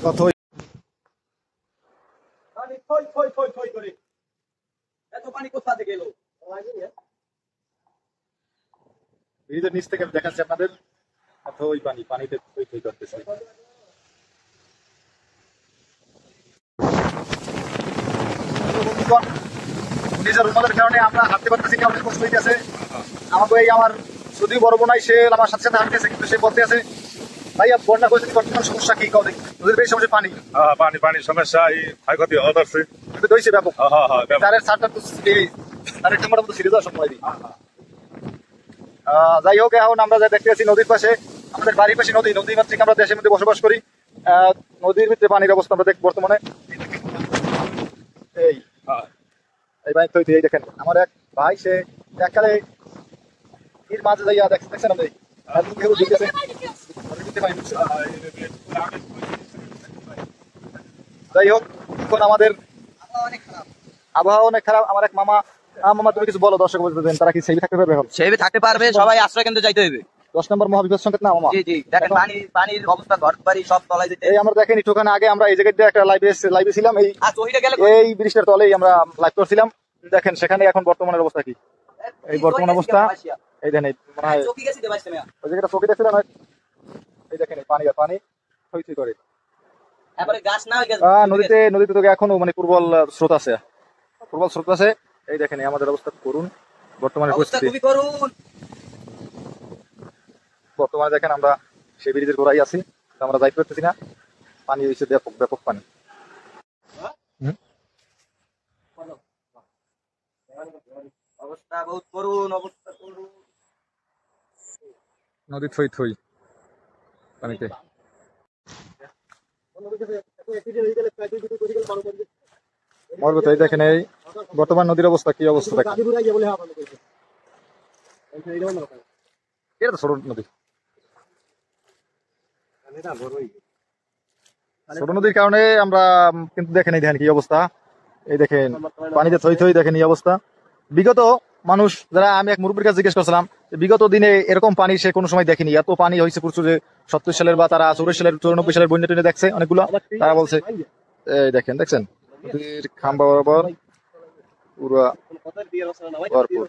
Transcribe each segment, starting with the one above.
কত ব্রিজের নিচ থেকে দেখাচ্ছে আপনাদের ওই পানিতে করতেছে। নিজের রুমালের কারণে আমরা হাঁটতে পারতেছি, অনেক কষ্ট হইতেছে আমাকে। এই আমার যদিও বড় বোনাই, সে আমার সাথে সাথে হাঁটতেছে, কিন্তু সে বলতে আছে ভাইয়া বন্যা পরিস্থিতি বর্তমান সমস্যা কি কাউ দেখি নদীর বেশি সমস্যা পানি পানি সমস্যা, এই ক্ষয়ক্ষতি হচ্ছে ব্যাপক। তারের সারটা তো তারের টাকাটা তো সিরিজ সময় দিই। যাই হোক, এখন আমরা যা দেখতে পাচ্ছি নদীর পাশে, আমাদের বাড়ির পাশে নদী মাতৃক আমরা দেশের মধ্যে বসবাস করি। নদীর ভিতরে পানির অবস্থা আমরা দেখ বর্তমানে এই ভাই তো এই দেখেন আমার এক ভাই, সে এককালে এর মাঝে যাইয়া দেখছেন আপনি যাই হোক, এখন আমাদের আবহাওয়া অনেক খারাপ। আমার এক মামা তুমি কিছু বলো দর্শক বলতে দেন, তারা কি সেই থাকতে পারবে? এখন সেই থাকতে পারবে, সবাই আশ্রয় কেন্দ্রে যাইতে হবে। 10 নম্বর মহাবিপদ সংকেত না মামা? জি জি, দেখেন পানির অবস্থা ঘর বাড়ি সব তলায় যেতে। এই আমরা দেখেন একটুখানি আগে আমরা এই জায়গায় একটা লাইভে ছিলাম, এই ব্রিজটার তলেই আমরা লাইভ করছিলাম। দেখেন সেখানে এখন বর্তমানের অবস্থা কি, এই বর্তমান অবস্থা এই দেখেন, ওই জায়গাটা চোখে দেখছিলাম, এই দেখেন পানি থই করে নদীতে তো এখনো মানে প্রবল স্রোত আছে। এই দেখেন আমাদের অবস্থা করুন, বর্তমানে পরিস্থিতি বর্তমানে দেখেন আমরা সেই ব্রিজের গোড়ায় আছি, আমরা যাইতে পারতেছি না, পানি হয়েছে ব্যাপক পানি। নদী থই পানিতে। এই দেখেন এই বর্তমান নদীর অবস্থা কি অবস্থা দেখেন। এটা তো ছোট নদী, ছোট নদীর কারণে আমরা কিন্তু দেখেন এই দেখেন কি অবস্থা, এই দেখেন পানিতে থই দেখেন এই অবস্থা। বিগত মানুষ যারা, আমি এক মুরব্বীর কাছে জিজ্ঞেস করছিলাম, বিগত দিনে এরকম পানি সে কোনো সময় দেখেনি, এত পানি হয়েছে প্রচুর। 70 সালের বা তারা 84 সালের 94 সালের বন্যা টেনে দেখছে অনেকগুলো, তারা বলছে এই দেখছেন নদীর খাম্বা বরাবর পুরো ভরপুর।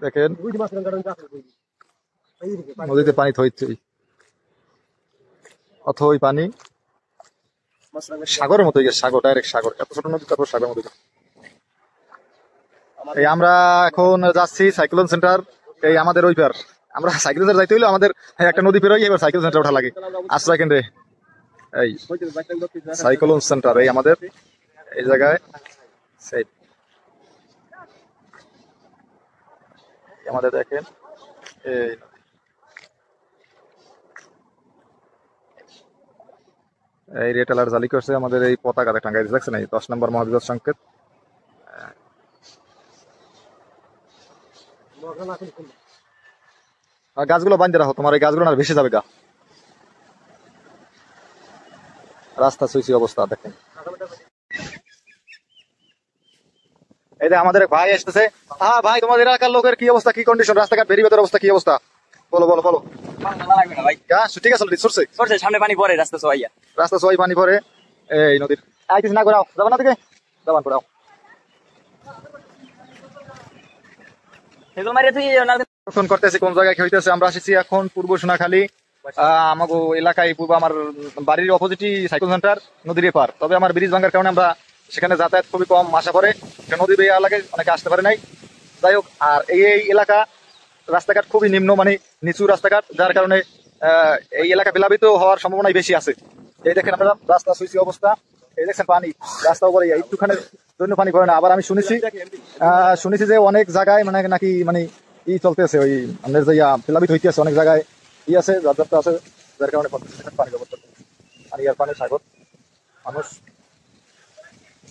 দেখেন নদীতে পানি থই অথই পানি সাগরের মতো, সাগর ডাইরেক্ট সাগর, এত ছোট নদী তারপর সাগর মতো। এই আমরা এখন যাচ্ছি সাইক্লোন সেন্টার, এই আমাদের ওই পার। আমরা সাইক্লোন সেন্টার যাইতে হইলে আমাদের একটা নদী পেরোই, এবার সাইক্লোন সেন্টার ওঠা লাগে আশ্রয় কেন্দ্রে। এই সাইক্লোন সেন্টার এই আমাদের এই জায়গায়, সেই আমাদের দেখেন এই রেড অ্যালার্ট জারি করছে আমাদের এই পতাকা টাঙ্গাই দেখছেন, এই 10 নম্বর মহাবিপদ সংকেত। গাছগুলো বাঁধতে রাখো, তোমার এই গাছগুলো না ভেসে যাবে গা। রাস্তা সুইচি অবস্থা দেখেন। এই যে আমাদের ভাই আসতেছে। হ্যাঁ ভাই, তোমাদের এলাকার লোকের কি অবস্থা, কি কন্ডিশন, রাস্তাঘাট বেরিবেতের অবস্থা কি অবস্থা, বলো। ঠিক আছে, সরছে সামনে পানি পড়ে, রাস্তা সবাই পানি পড়ে এই নদীর। কিছু না করাও, যাবা না থেকে যাবান করাও। করতেছি কোন জায়গায় হইতেছে, আমরা আসছি এখন পূর্ব সোনাখালী। আমাগো এলাকায় পূর্ব আমার বাড়ির অপোজিটই সাইকেল সেন্টার, নদীর এপার। তবে আমার ব্রিজ ভাঙার কারণে আমরা সেখানে যাতায়াত খুবই কম আসা পড়ে, নদী বেয়ে এলাকায় অনেকে আসতে পারে নাই। যাই হোক, আর এই এলাকা রাস্তাঘাট খুবই নিম্ন, মানে নিচু রাস্তাঘাট, যার কারণে এই এলাকা প্লাবিত হওয়ার সম্ভাবনাই বেশি আছে। এই দেখেন আপনারা রাস্তা সুইচি অবস্থা, এই দেখছেন পানি রাস্তা উপরে একটুখানি জন্য পানি পড়ে না। আবার আমি শুনেছি যে অনেক জায়গায় মানে নাকি মানে চলতেছে, ওই আমাদের যে প্লাবিত হইতেছে অনেক জায়গায় আছে, যাত্রা আছে, যার কারণে পানি ব্যবস্থা পানি আর পানি সাগর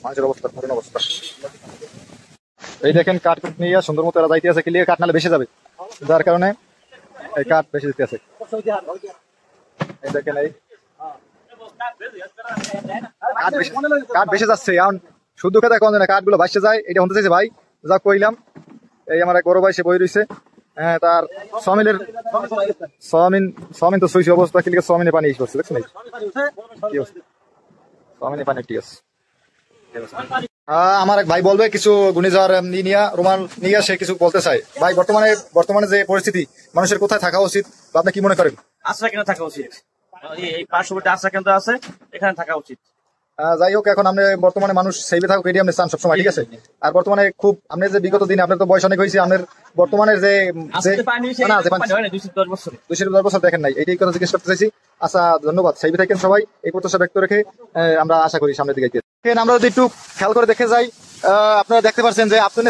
মানুষের অবস্থা করুন অবস্থা। এই দেখেন কাঠ নিয়ে সুন্দর মতো এরা যাইতে আছে, ক্লিয়ার কাঠ নালে ভেসে যাবে, যার কারণে এই কাঠ বেশি দিতে আছে। এই দেখেন এই কাঠ বেসে যাচ্ছে এখন শুদ্ধ খেতে কোন কাঠ গুলো ভাসছে যায় এটা হতে চাইছে ভাই যা কইলাম। এই আমার এক বড় ভাই সে বই রয়েছে, হ্যাঁ তার সমিনের সমিন তো সইছে অবস্থা কিলিকে সমিনে পানি করছে দেখছেন কি অবস্থা সমিনে পানি ঠিক আছে। আমার এক ভাই বলবে কিছু ঘূর্ণিঝড় নিয়ে রোমান নিয়ে সে কিছু বলতে চায়। ভাই বর্তমানে যে পরিস্থিতি মানুষের কোথায় থাকা উচিত বা আপনি কি মনে করেন? আশ্রয় কেন্দ্র থাকা উচিত, এই পার্শ্ববর্তী আশ্রয় কেন্দ্র আছে এখানে থাকা উচিত। যাই হোক এখন আপনি বর্তমানে মানুষ সেইভে থাকুক এটি আপনি চান সবসময়, ঠিক আছে? আর বর্তমানে খুব আপনি যে বিগত দিনে আপনার তো বয়স অনেক হয়েছে, আপনার বর্তমানের যে না, যে 210 বছর দেখেন নাই, এইটাই কথা জিজ্ঞেস করতে চাইছি। আচ্ছা ধন্যবাদ, সেইভে থাকেন সবাই, এই প্রত্যাশা ব্যক্ত রেখে আমরা আশা করি সামনের দিকে এগিয়ে। আমরা যদি একটু খেয়াল করে দেখে যাই, আপনারা দেখতে পাচ্ছেন যে আপনার